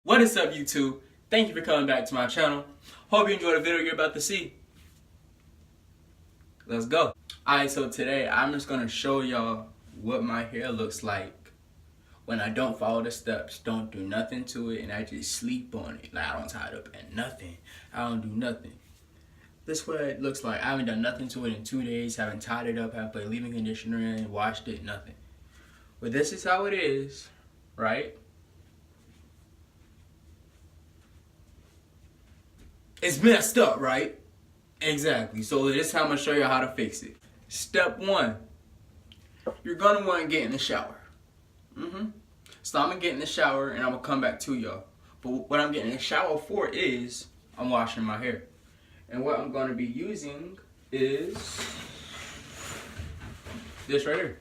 What is up, YouTube? Thank you for coming back to my channel. Hope you enjoyed the video you're about to see. Let's go. Alright, so today I'm just going to show y'all what my hair looks like when I don't follow the steps, don't do nothing to it, and I just sleep on it. Like, I don't tie it up and nothing. I don't do nothing. This is what it looks like. I haven't done nothing to it in 2 days, haven't tied it up, haven't put leave-in conditioner in, washed it, nothing. But this is how it is, right? It's messed up, right? Exactly. So this is how I'm going to show you how to fix it. Step 1. You're going to want to get in the shower. So I'm going to get in the shower and I'm going to come back to y'all. But what I'm getting in the shower for is I'm washing my hair. And what I'm going to be using is this right here.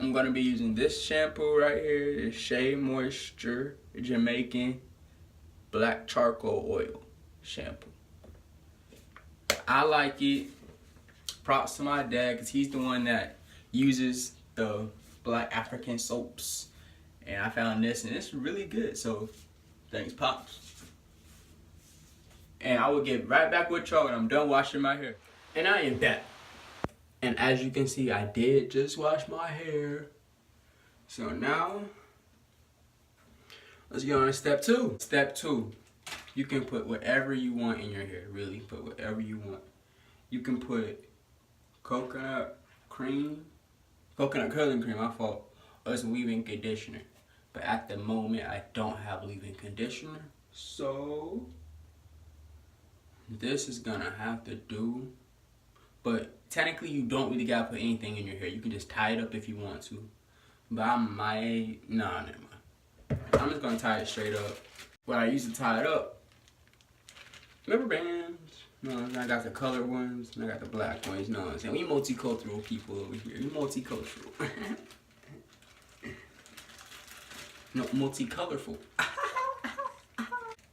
I'm going to be using this shampoo right here. This Shea Moisture Jamaican Black Charcoal Oil shampoo. I like it. Props to my dad because he's the one that uses the black African soaps. And I found this and it's really good. So thanks, Pops. And I will get right back with y'all when I'm done washing my hair. And I am back. And as you can see, I did just wash my hair. So now, let's get on to step 2. Step 2. You can put whatever you want in your hair, really. Put whatever you want. You can put coconut curling cream, my fault, or some leave-in conditioner. But at the moment, I don't have leave-in conditioner. So, this is gonna have to do. But technically, you don't really gotta put anything in your hair. You can just tie it up if you want to. But I might, nah, never mind. I'm just gonna tie it straight up. When I used to tie it up, rubber bands. No, I got the colored ones, and I got the black ones. You know what I'm saying? We multicultural people over here. We multicultural. No, multicolorful.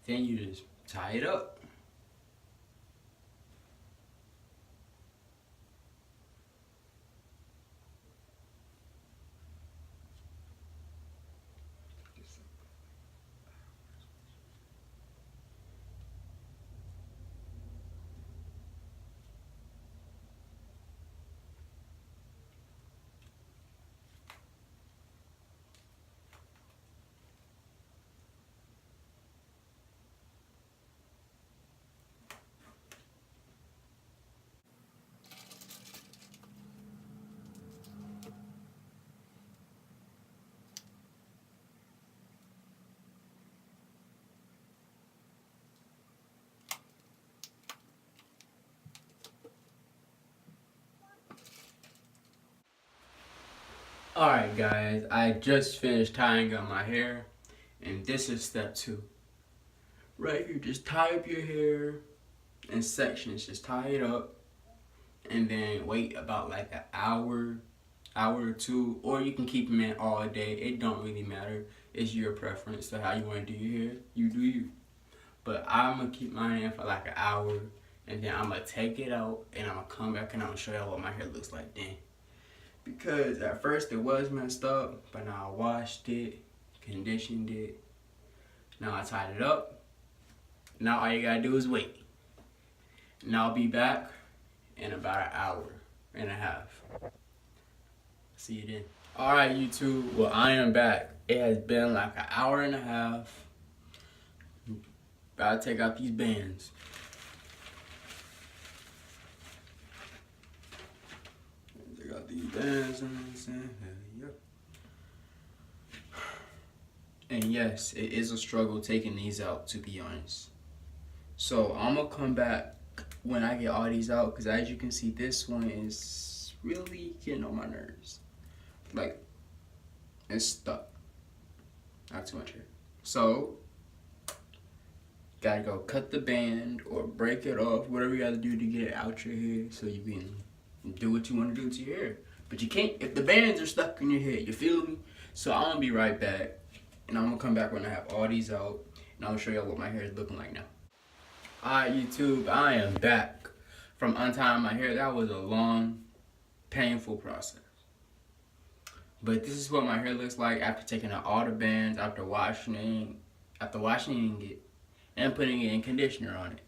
Then you just tie it up. Alright guys, I just finished tying up my hair, and this is step 2. Right here, just tie up your hair in sections, just tie it up, and then wait about like an hour or 2, or you can keep them in all day. It don't really matter. It's your preference to how you want to do your hair. You do you. But I'm going to keep mine in for like an hour, and then I'm going to take it out, and I'm going to come back and I'm going to show y'all what my hair looks like then. Because at first it was messed up, but now I washed it, conditioned it. Now I tied it up. Now all you gotta do is wait. Now I'll be back in about an hour and a half. See you then. Alright YouTube, well I am back. It has been like an hour and a half. About to take out these bands. Got these bands, you know what I'm saying? Yep. And yes, it is a struggle taking these out, to be honest. So I'm gonna come back when I get all these out, because as you can see, this one is really getting on my nerves. Like, it's stuck. Not too much here. So, gotta go cut the band or break it off, whatever you gotta do to get it out your hair so you can do what you want to do to your hair. But you can't if the bands are stuck in your head, you feel me? So I'm gonna be right back, and I'm gonna come back when I have all these out, and I'm gonna show y'all what my hair is looking like now. Alright YouTube, I am back from untying my hair. That was a long, painful process. But this is what my hair looks like after taking out all the bands, after washing it, and putting it in conditioner on it.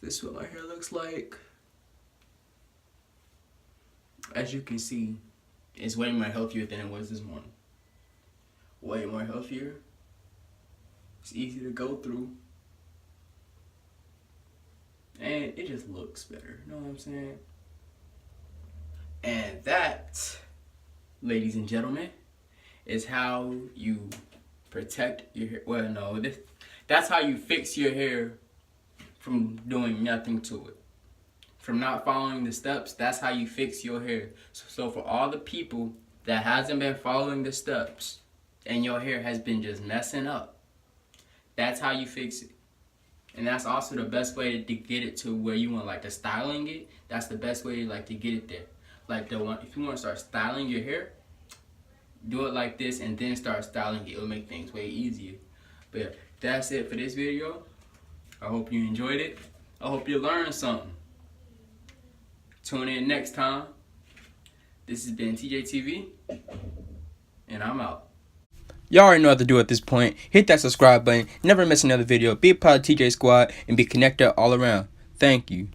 This is what my hair looks like. As you can see, it's way more healthier than it was this morning. Way more healthier. It's easy to go through. And it just looks better. You know what I'm saying? And that, ladies and gentlemen, is how you protect your hair. Well, no, that's how you fix your hair from doing nothing to it. From not following the steps, that's how you fix your hair. So for all the people that hasn't been following the steps and your hair has been just messing up, that's how you fix it. And that's also the best way to get it to where you want, like, the styling it. That's the best way, like, to get it there. Like, if you want to start styling your hair, do it like this and then start styling it. It'll make things way easier. But yeah, that's it for this video. I hope you enjoyed it. I hope you learned something. Tune in next time. This has been Tjtv, and I'm out. Y'all already know what to do at this point. Hit that subscribe button. Never miss another video. Be a part of TJ Squad and be connected all around. Thank you.